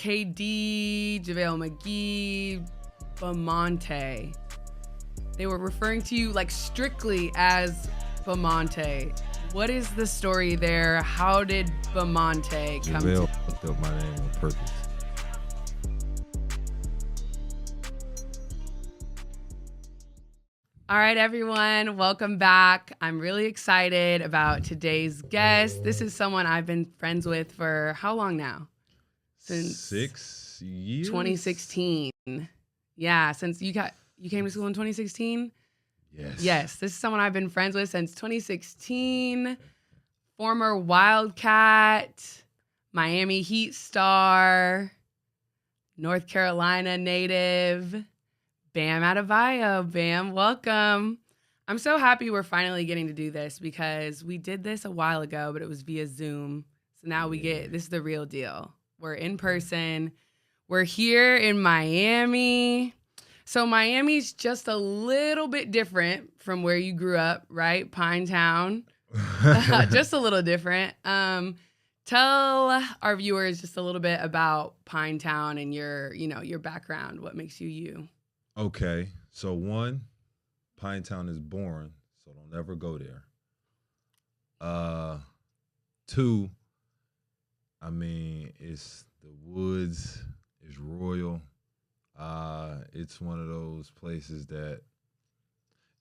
KD, JaVale McGee, Bamonte. They were referring to you like strictly as Bamonte. What is the story there? How did Bamonte come JaVale to? fucked up my name on purpose. All right, everyone, welcome back. I'm really excited about today's guest. This is someone I've been friends with for how long now? Since 6 years? 2016. Yeah, since you came to school in 2016? Yes. Yes, this is someone I've been friends with since 2016. Former Wildcat, Miami Heat star, North Carolina native, Bam Adebayo. Bam, welcome. I'm so happy we're finally getting to do this because we did this a while ago, but it was via Zoom. So now this is the real deal. We're in person. We're here in Miami. So Miami's just a little bit different from where you grew up, right? Pinetown. Just a little different. Tell our viewers just a little bit about Pinetown and your background. What makes you you? Okay, so 1, Pinetown is boring, so don't ever go there. 2, I mean, it's the woods, it's royal. It's one of those places that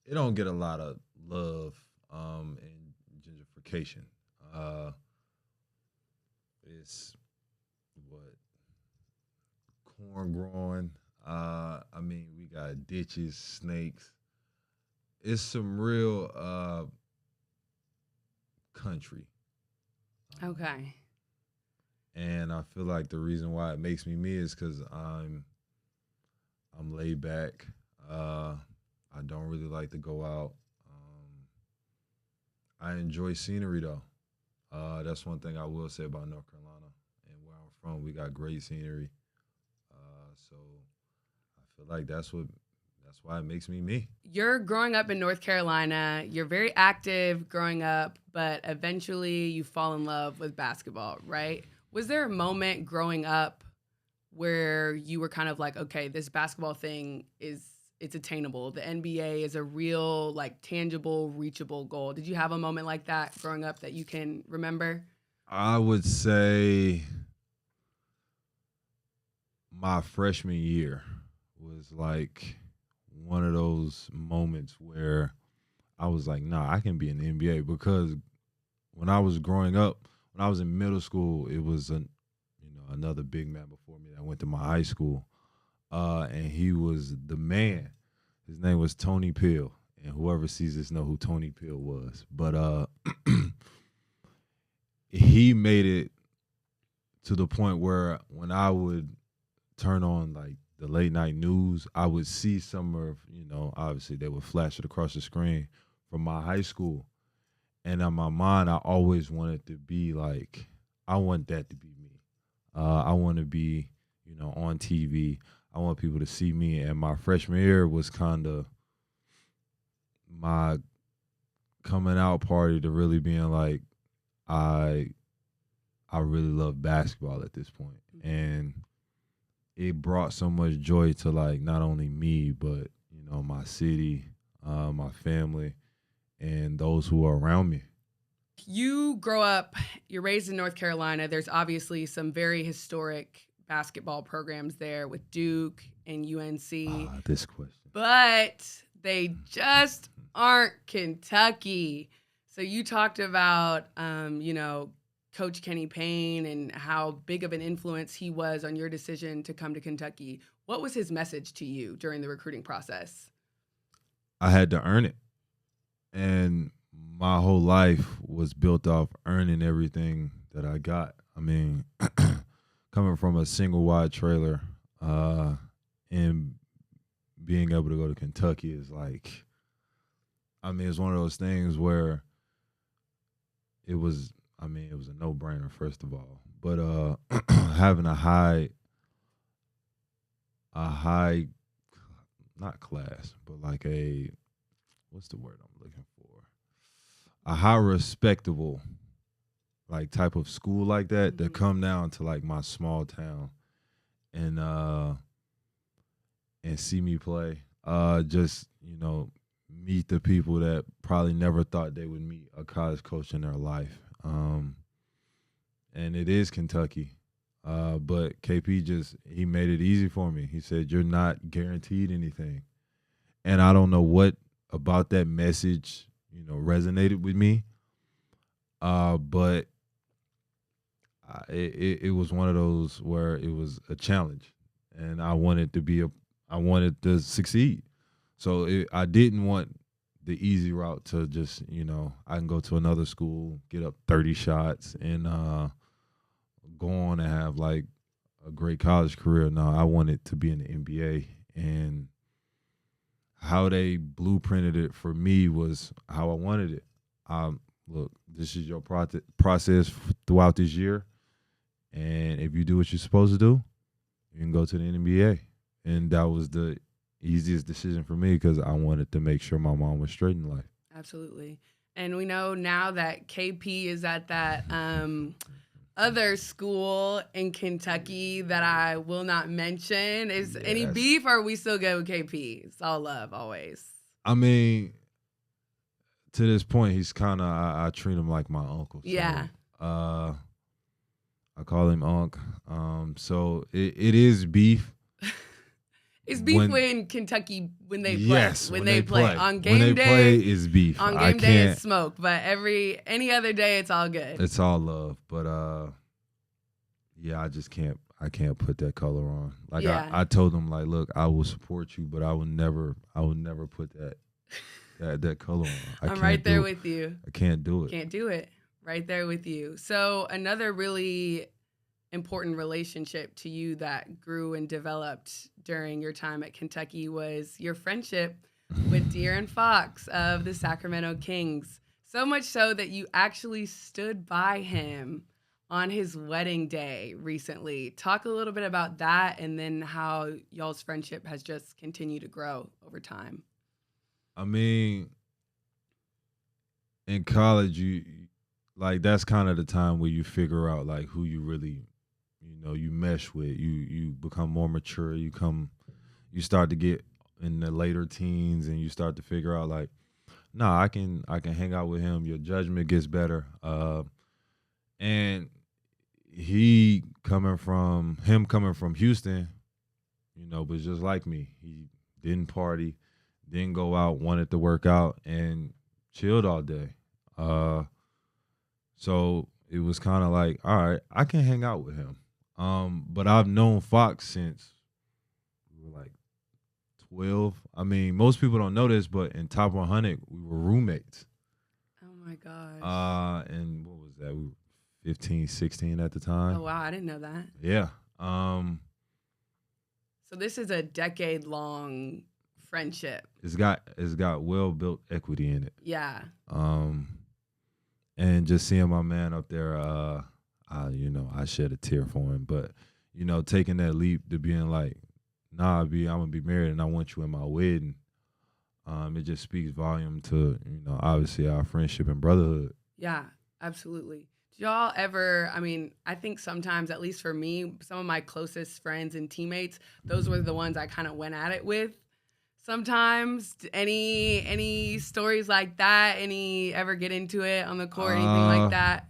it don't get a lot of love and gentrification. It's corn growing. I mean, we got ditches, snakes. It's some real country. Okay. And I feel like the reason why it makes me me is because I'm laid back. I don't really like to go out. I enjoy scenery though. That's one thing I will say about North Carolina and where I'm from. We got great scenery. So I feel like that's why it makes me me. You're growing up in North Carolina. You're very active growing up, but eventually you fall in love with basketball, right? Was there a moment growing up where you were kind of like, okay, this basketball thing it's attainable. The NBA is a real, like, tangible, reachable goal. Did you have a moment like that growing up that you can remember? I would say my freshman year was like one of those moments where I was like, nah, I can be in the NBA, because when I was growing up, when I was in middle school, it was another big man before me that went to my high school, and he was the man. His name was Tony Peel, and whoever sees this know who Tony Peel was. But he made it to the point where when I would turn on like the late night news, I would see some of, obviously they would flash it across the screen from my high school. And in my mind, I always wanted to be like, I want that to be me. I want to be, on TV. I want people to see me. And my freshman year was kind of my coming out party to really being like, I really love basketball at this point. And it brought so much joy to like not only me, but, my city, my family, and those who are around me. You grow up, you're raised in North Carolina. There's obviously some very historic basketball programs there with Duke and UNC. This question. But they just aren't Kentucky. So you talked about, Coach Kenny Payne and how big of an influence he was on your decision to come to Kentucky. What was his message to you during the recruiting process? I had to earn it. And my whole life was built off earning everything that I got. I mean, coming from a single wide trailer and being able to go to Kentucky is like, it's one of those things where it was a no-brainer, first of all. But having a high, not class, but like what's the word I'm looking for? A high respectable like type of school like that, that come down to like my small town and see me play. Just meet the people that probably never thought they would meet a college coach in their life. And it is Kentucky. But KP he made it easy for me. He said, "You're not guaranteed anything." And I don't know what about that message, resonated with me. But it was one of those where it was a challenge, and I wanted to succeed. So I didn't want the easy route to just, I can go to another school, get up 30 shots, and go on and have like a great college career. No, I wanted to be in the NBA, and how they blueprinted it for me was how I wanted it. Look, this is your process throughout this year, and if you do what you're supposed to do, you can go to the NBA. And that was the easiest decision for me because I wanted to make sure my mom was straight in life. Absolutely. And we know now that KP is at that other school in Kentucky that I will not mention. Is any beef, or are we still good with KP? It's all love always. I mean, to this point, he's kind of, I treat him like my uncle. So, yeah. I call him Unc. So it is beef. It's beef when Kentucky, when they play. Yes, when they play. On game when they day, play is beef. On game day, it's smoke. But any other day, it's all good. It's all love. But I just can't. I can't put that color on. Like I told him, like, look, I will support you, but I will never put that color on. I'm right there with you. I can't do it. Can't do it. Right there with you. So another really important relationship to you that grew and developed during your time at Kentucky was your friendship with De'Aaron Fox of the Sacramento Kings. So much so that you actually stood by him on his wedding day recently. Talk a little bit about that and then how y'all's friendship has just continued to grow over time. I mean, in college, that's kind of the time where you figure out like who you really, you mesh with. You become more mature. You start to get in the later teens, and you start to figure out like, I can hang out with him. Your judgment gets better. And he coming from Houston, but just like me, he didn't party, didn't go out, wanted to work out, and chilled all day. So it was kind of like, all right, I can hang out with him. But I've known Fox since we were like 12. I mean, most people don't know this, but in Top 100, we were roommates. Oh my gosh. And what was that? We were 15, 16 at the time. Oh wow, I didn't know that. Yeah. So this is a decade-long friendship. It's got well-built equity in it. Yeah. And just seeing my man up there, I shed a tear for him. But, taking that leap to being like, I'm gonna be married and I want you in my wedding. It just speaks volume to, obviously our friendship and brotherhood. Yeah, absolutely. Did y'all ever, I think sometimes, at least for me, some of my closest friends and teammates, those were the ones I kind of went at it with. Sometimes, any stories like that? Any ever get into it on the court, anything like that?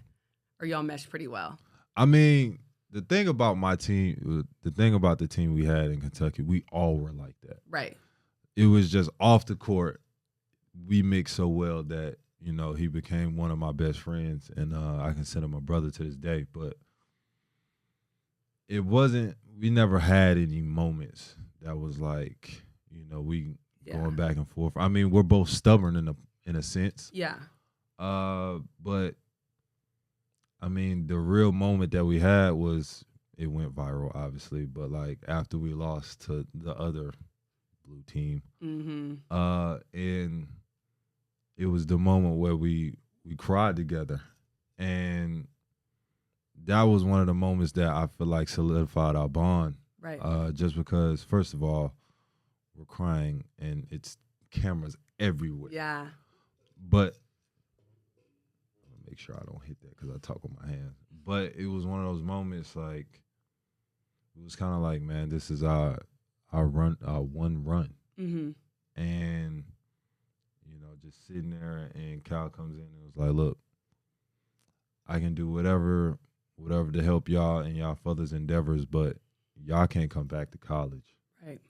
Or y'all mesh pretty well? I mean, the thing about the team we had in Kentucky, we all were like that. Right. It was just off the court, we mixed so well that, he became one of my best friends, and I consider him a brother to this day. But we never had any moments that was like, we going back and forth. I mean, we're both stubborn in a sense. Yeah. But I mean, the real moment that we had was, it went viral, obviously, but like after we lost to the other blue team, and it was the moment where we cried together, and that was one of the moments that I feel like solidified our bond. Right. Just because, first of all, we're crying and it's cameras everywhere. Yeah. But make sure I don't hit that because I talk with my hands. But it was one of those moments like it was kind of like, man, this is our run, one run. Mm-hmm. And, just sitting there, and Cal comes in and was like, look, I can do whatever to help y'all in y'all further endeavors, but y'all can't come back to college. Right.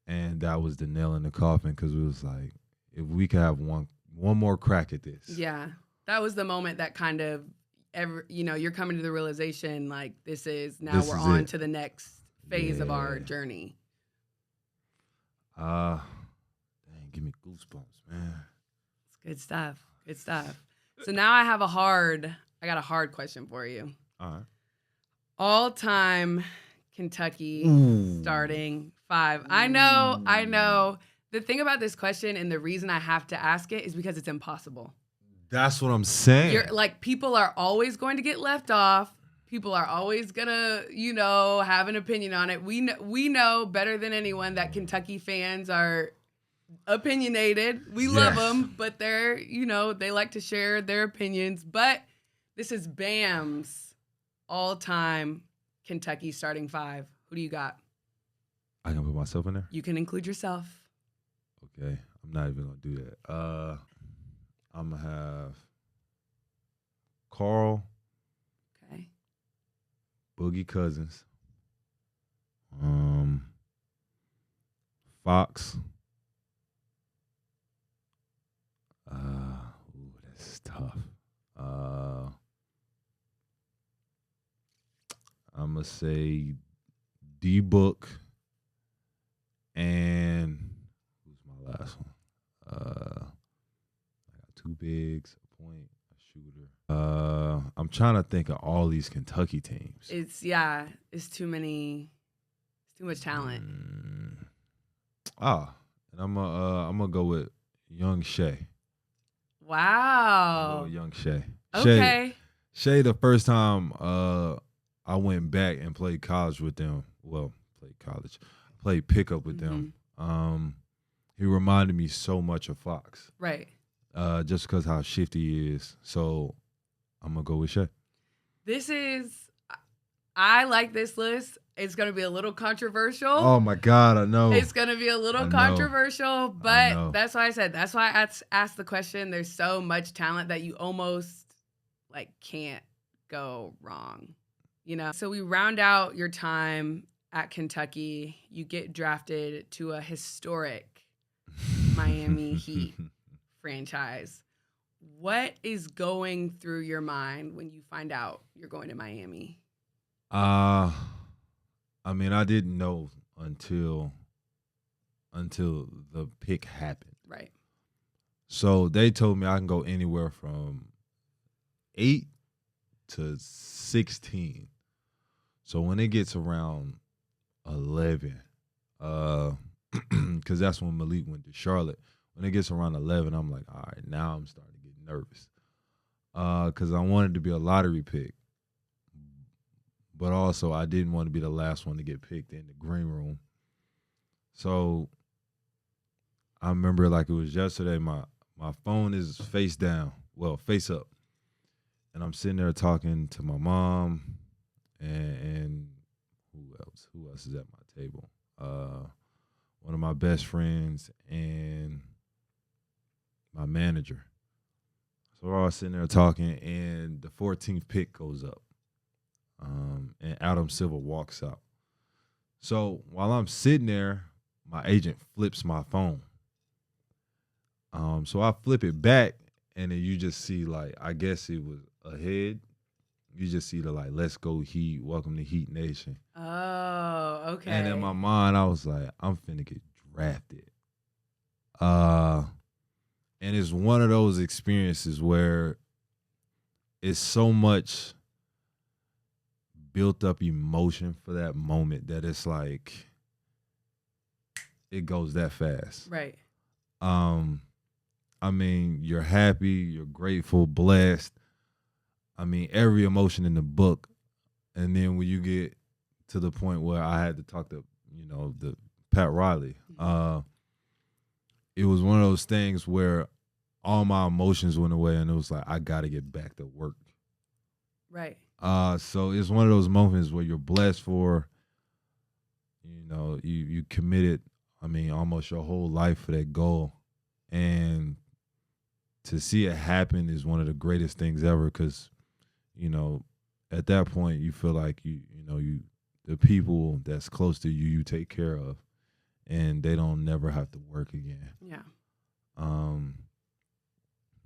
And that was the nail in the coffin, because it was like, if we could have one more crack at this. Yeah. That was the moment that kind of, you're coming to the realization, like, this is we're on to the next phase of our journey. Dang, give me goosebumps, man. It's good stuff. Good stuff. So now I got a hard question for you. All right. All-time Kentucky starting five. I know. The thing about this question, and the reason I have to ask it, is because it's impossible. That's what I'm saying. People are always going to get left off. People are always gonna, have an opinion on it. We know better than anyone that Kentucky fans are opinionated. We love them, but they're, they like to share their opinions. But this is Bam's all-time Kentucky starting five. Who do you got? I can put myself in there? You can include yourself. Okay. I'm not even going to do that. I'm going to have Carl. Okay. Boogie Cousins. Fox. That's tough. I'm going to say D-Book. And who's my last one? I got two bigs, a point, a shooter. I'm trying to think of all these Kentucky teams. It's too many. It's too much talent. And I'm gonna go with Young Shay. Wow. Young Shay. Okay. Shay, the first time I went back and played college with them. Well, played pickup with them. He reminded me so much of Fox. Right. Just because how shifty he is. So I'm going to go with Shay. I like this list. It's going to be a little controversial. Oh, my God, I know. It's going to be a little controversial, but that's why I asked the question. There's so much talent that you almost can't go wrong. So we round out your time at Kentucky. You get drafted to a historic Miami Heat franchise. What is going through your mind when you find out you're going to Miami? I didn't know until the pick happened. Right. So they told me I can go anywhere from 8 to 16. So when it gets around 11, because that's when Malik went to Charlotte. When it gets around 11, I'm like, all right, now I'm starting to get nervous. Because I wanted to be a lottery pick. But also, I didn't want to be the last one to get picked in the green room. So I remember like it was yesterday, my phone is face down, face up. And I'm sitting there talking to my mom and who else is at my table? One of my best friends and my manager. So we're all sitting there talking, and the 14th pick goes up. And Adam Silver walks out. So while I'm sitting there, my agent flips my phone. So I flip it back, and then you just see, I guess it was ahead. You just see the, let's go Heat, welcome to Heat Nation. Oh, okay. And in my mind, I was like, I'm finna get drafted. And it's one of those experiences where it's so much built up emotion for that moment that it's like it goes that fast. Right. You're happy, you're grateful, blessed. Every emotion in the book. And then when you get to the point where I had to talk to, the Pat Riley, it was one of those things where all my emotions went away, and it was like, I got to get back to work. Right. So it's one of those moments where you're blessed for, you committed, I mean, almost your whole life for that goal. And to see it happen is one of the greatest things ever because, at that point you feel like you the people that's close to you take care of and they don't never have to work again. Yeah.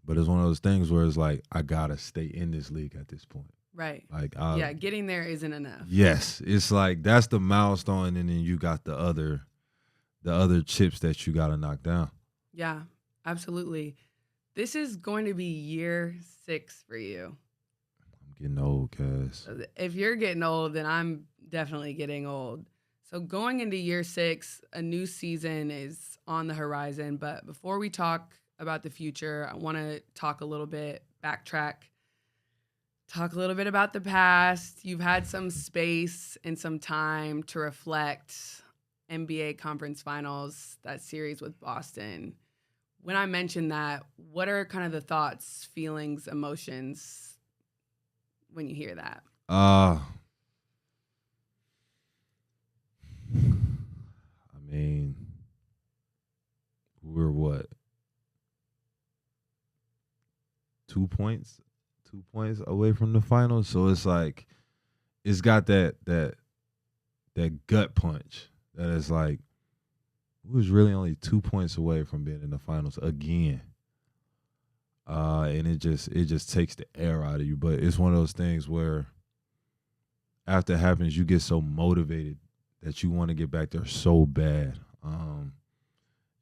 But it's one of those things where it's like I gotta stay in this league at this point. Right. Like getting there isn't enough. Yes. It's like that's the milestone and then you got the other chips that you gotta knock down. Yeah, absolutely. This is going to be year 6 for you. I'm getting old, Kaz. If you're getting old, then I'm definitely getting old. So going into year 6, a new season is on the horizon. But before we talk about the future, I want to talk a little bit, backtrack, talk a little bit about the past. You've had some space and some time to reflect. NBA Conference Finals, that series with Boston. When I mentioned that, what are kind of the thoughts, feelings, emotions when you hear that? I mean, we're what? 2 points away from the finals. So it's like it's got that gut punch that is like we was really only 2 points away from being in the finals again. And it just takes the air out of you. But it's one of those things where after it happens, you get so motivated that you want to get back there so bad.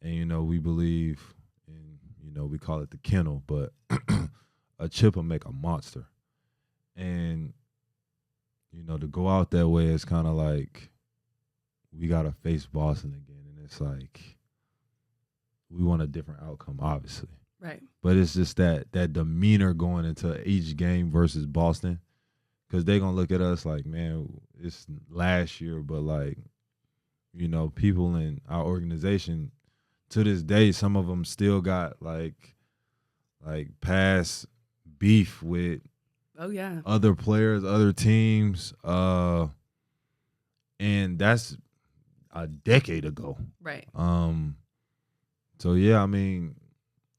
And we believe in, we call it the kennel, but a chip will make a monster. And, to go out that way is kind of like we got to face Boston again. And it's like we want a different outcome, obviously. Right. But it's just that demeanor going into each game versus Boston because they're going to look at us like, man, it's last year. But, like, people in our organization, to this day, some of them still got, like past beef with other players, other teams. And that's a decade ago. Right. So, yeah, I mean,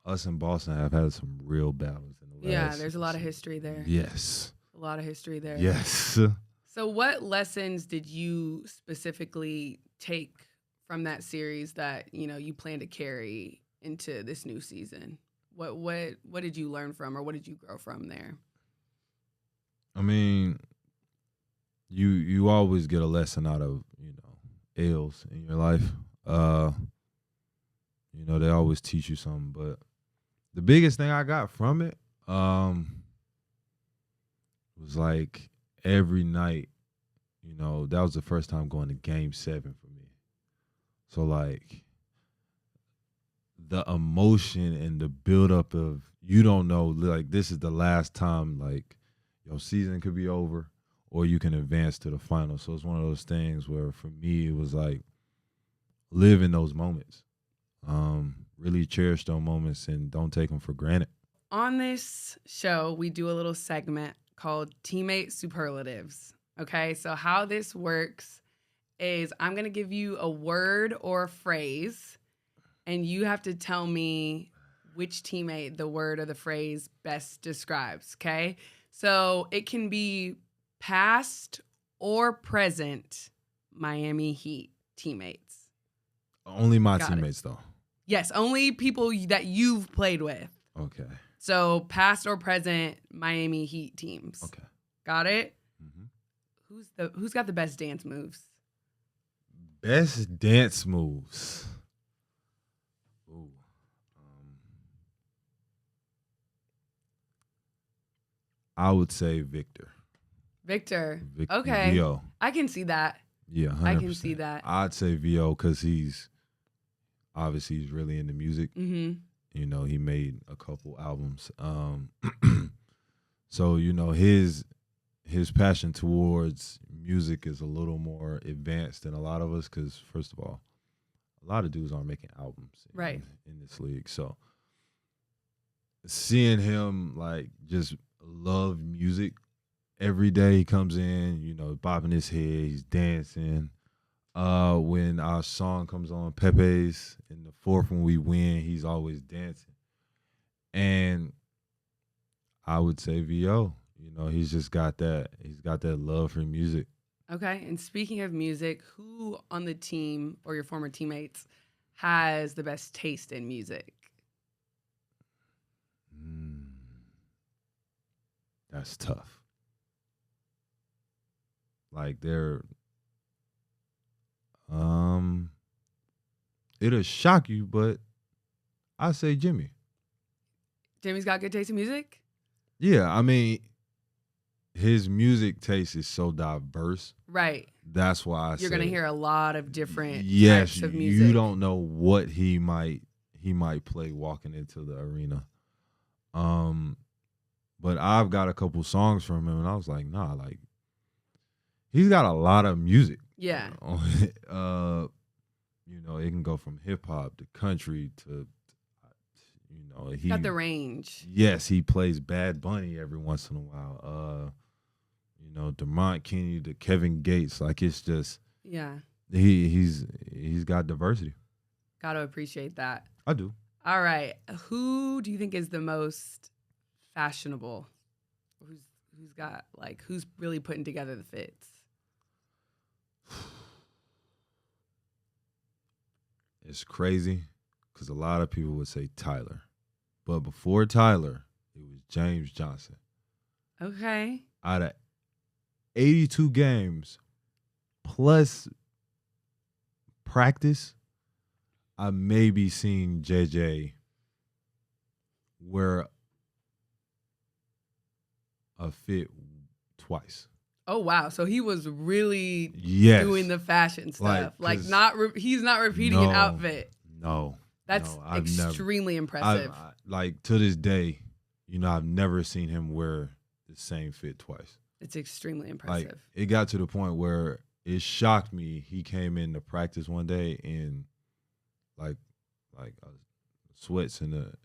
us in Boston have had some real battles in the last. Yeah, there's a lot of history there. Yes. A lot of history there. Yes. So what lessons did you specifically take from that series that, you plan to carry into this new season? What did you learn from or what did you grow from there? I mean, you always get a lesson out of, L's in your life. They always teach you something, but the biggest thing I got from it was like every night, that was the first time going to Game 7 for me. So, like, the emotion and the buildup of you don't know, like, this is the last time, like, your season could be over or you can advance to the final. So it's one of those things where for me it was like live in those moments. Really cherish those moments and don't take them for granted. On this show, we do a little segment called Teammate Superlatives. Okay, so how this works is I'm going to give you a word or a phrase, and you have to tell me which teammate the word or the phrase best describes, okay? So it can be past or present Miami Heat teammates. Only my teammates, though. Yes, only people that you've played with. Okay. So past or present Miami Heat teams. Okay. Got it? Mm-hmm. Who's got the best dance moves? Best dance moves. Ooh. I would say Victor. Victor. Victor. Okay. VO. I can see that. Yeah, 100%. I can see that. I'd say VO because he's really into music. Mm-hmm. He made a couple albums. So, his passion towards music is a little more advanced than a lot of us because, first of all, a lot of dudes aren't making albums in this league. So seeing him, like, just love music every day he comes in, bobbing his head, he's dancing. When our song comes on Pepe's in the fourth when we win, he's always dancing. And I would say VO. You know, he's just got that. He's got that love for music. Okay. And speaking of music, who on the team or your former teammates has the best taste in music? That's tough. Like they're it'll shock you, but I say Jimmy. Jimmy's got good taste in music? Yeah, I mean, his music taste is so diverse. Right. That's why You're going to hear a lot of different yes, types of music. you don't know what he might play walking into the arena. But I've got a couple songs from him, and I was like, nah, like he's got a lot of music. Yeah. You know, it can go from hip hop to country to, you know, he got the range. Yes, he plays Bad Bunny every once in a while. You know, DeMont Kennedy to Kevin Gates, like it's just he's got diversity. Got to appreciate that. I do. All right, who do you think is the most fashionable? Who's really putting together the fits? It's crazy because a lot of people would say Tyler. But before Tyler, it was James Johnson. Okay. Out of 82 games plus practice, I maybe seen JJ wear a fit twice. Oh wow! So he was really doing the fashion stuff. He's not repeating an outfit. No, that's extremely impressive. Like to this day, you know, I've never seen him wear the same fit twice. It's extremely impressive. Like it got to the point where it shocked me. He came into practice one day in like sweats and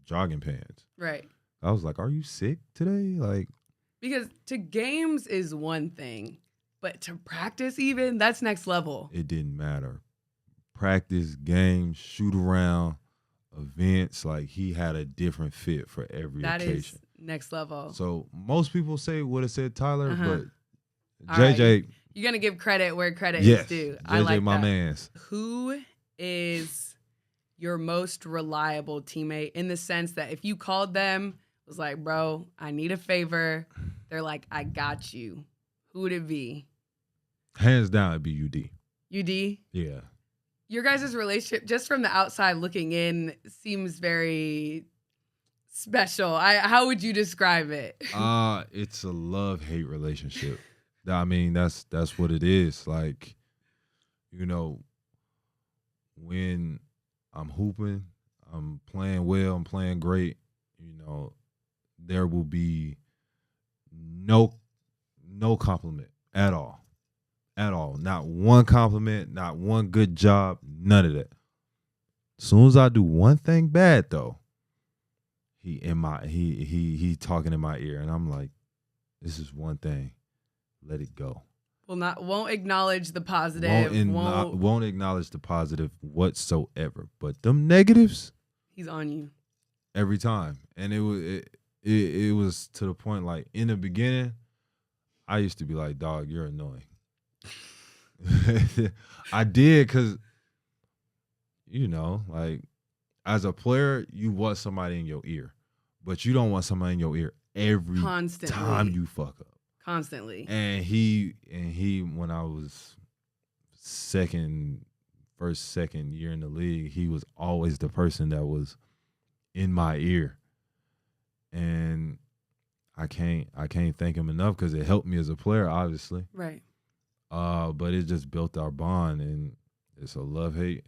jogging pants. Right. I was like, "Are you sick today?" Like. Because to games is one thing, but to practice even, that's next level. It didn't matter. Practice, games, shoot around, events, like he had a different fit for every occasion. That is next level. So most people would have said Tyler, but JJ. Right. You're going to give credit where credit is due. JJ, I like my that. mans. Who is your most reliable teammate in the sense that if you called them, was like, bro, I need a favor. They're like, I got you. Who would it be? Hands down, it'd be UD. UD? Yeah. Your guys' relationship, just from the outside looking in, seems very special. How would you describe it? It's a love-hate relationship. I mean, that's what it is. Like, you know, when I'm hooping, I'm playing well, I'm playing great, you know, there will be no compliment at all. At all. Not one compliment, not one good job, none of that. As soon as I do one thing bad though, he talking in my ear and I'm like, this is one thing. Let it go. Won't acknowledge the positive. Won't acknowledge the positive whatsoever. But them negatives, he's on you. Every time. And it was to the point, like, in the beginning, I used to be like, dog, you're annoying. I did because, you know, like, as a player, you want somebody in your ear. But you don't want somebody in your ear every time you fuck up. Constantly. And he, when I was first, second year in the league, he was always the person that was in my ear. And I can't thank him enough because it helped me as a player, obviously. Right. But it just built our bond, and it's a love-hate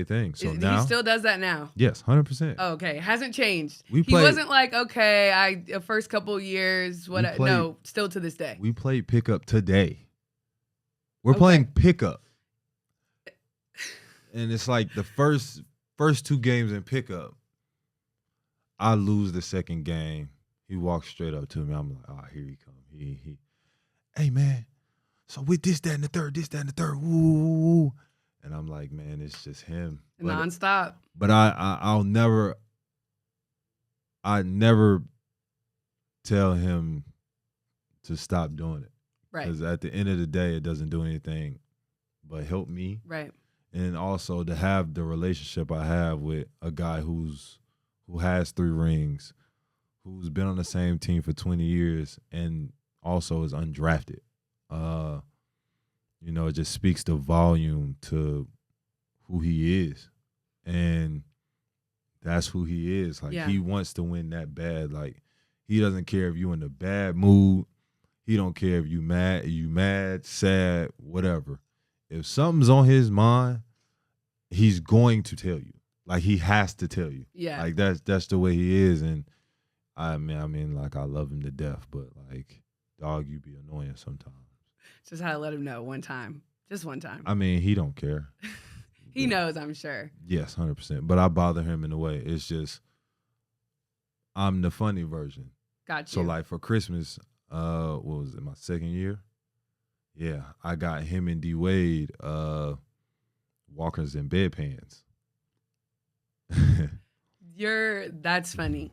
thing. So now he still does that now? Yes, 100%. Oh, okay. Hasn't changed. He wasn't like, okay, the first couple years, no, still to this day. We played pickup today. We're playing pickup. And it's like the first two games in pickup, I lose the second game. He walks straight up to me. I'm like, oh, here he comes. Hey, man, So with this, that, and the third, woo. And I'm like, man, it's just him. Nonstop. But I never tell him to stop doing it. Right. Because at the end of the day, it doesn't do anything but help me. Right. And also to have the relationship I have with a guy who has 3 rings, who's been on the same team for 20 years and also is undrafted. You know, it just speaks the volume to who he is. And that's who he is. Like, he wants to win that bad. Like, he doesn't care if you in a bad mood. He don't care if you mad, sad, whatever. If something's on his mind, he's going to tell you. Like, he has to tell you. Yeah. Like, that's the way he is. And I mean, like, I love him to death, but like, dog, you be annoying sometimes. Just had to let him know one time. Just one time. I mean, he don't care. He knows, I'm sure. Yes, 100%. But I bother him in a way. It's just, I'm the funny version. Got you. So like for Christmas, what was it, my 2nd year? Yeah, I got him and DWade walkers and bedpans. That's funny.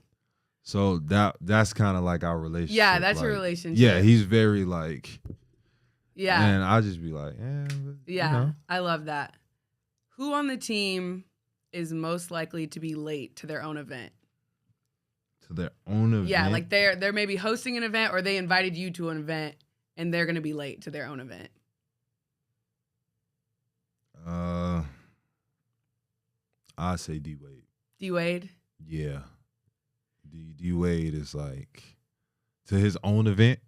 So that's kind of like our relationship. Yeah, that's like, your relationship. Yeah, he's very like. Yeah. And I just be like, yeah, you know. I love that. Who on the team is most likely to be late to their own event? To their own event? Yeah, like they're maybe hosting an event or they invited you to an event and they're going to be late to their own event. I say DWade. DWade? Yeah. DWade is like, to his own event,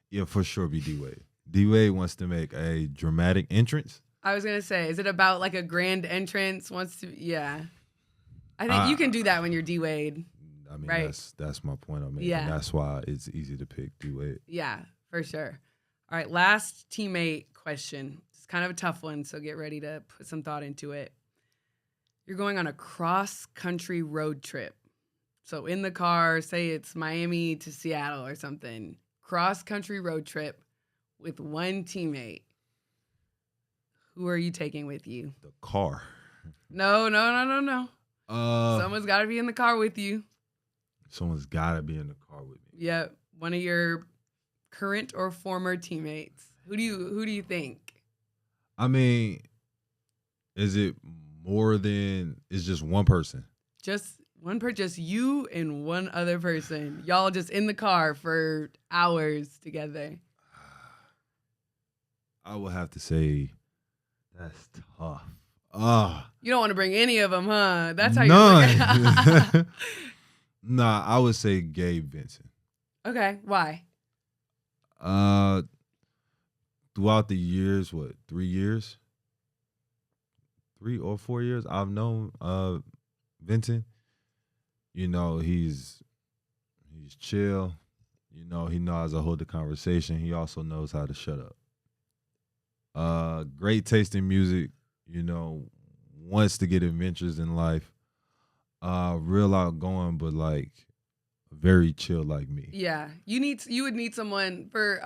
yeah, for sure be DWade. DWade wants to make a dramatic entrance. I was going to say, is it about like a grand entrance? Yeah. I think you can do that when you're DWade. I mean, right? That's my point I'm making. Yeah. That's why it's easy to pick DWade. Yeah, for sure. All right, last teammate question. It's kind of a tough one, so get ready to put some thought into it. You're going on a cross-country road trip. So in the car, say it's Miami to Seattle or something. Cross-country road trip with one teammate. Who are you taking with you? The car. No. Someone's got to be in the car with you. Someone's got to be in the car with me. Yep, one of your current or former teammates. Who do you think? I mean, is it more than, it's just one person? Just one person, just you and one other person. Y'all just in the car for hours together. I would have to say that's tough. You don't want to bring any of them, huh? That's how you're Nah, I would say Gabe Vincent. Okay, why? Throughout the years, 3 years? 3 or 4 years, I've known Vincent. You know, he's chill. You know, he knows how to hold the conversation. He also knows how to shut up. Great taste in music, you know, wants to get adventures in life. Real outgoing, but like very chill like me. Yeah, you would need someone for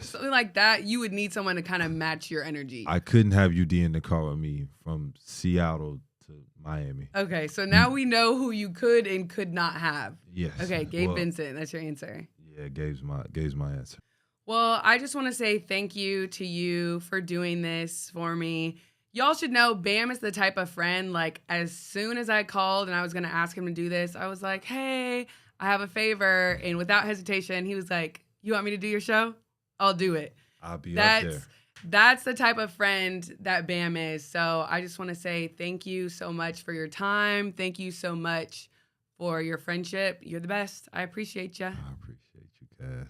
something like that. You would need someone to kind of match your energy. I couldn't have UD in the car with me from Seattle to Miami. Okay, so now we know who you could and could not have. Yes. Okay, Gabe Vincent, that's your answer. Yeah, Gabe's my answer. Well, I just want to say thank you to you for doing this for me. Y'all should know Bam is the type of friend, like, as soon as I called and I was going to ask him to do this, I was like, hey, I have a favor. And without hesitation, he was like, you want me to do your show? I'll do it. I'll be up there. That's the type of friend that Bam is. So I just want to say thank you so much for your time. Thank you so much for your friendship. You're the best. I appreciate you. I appreciate you, Kaz.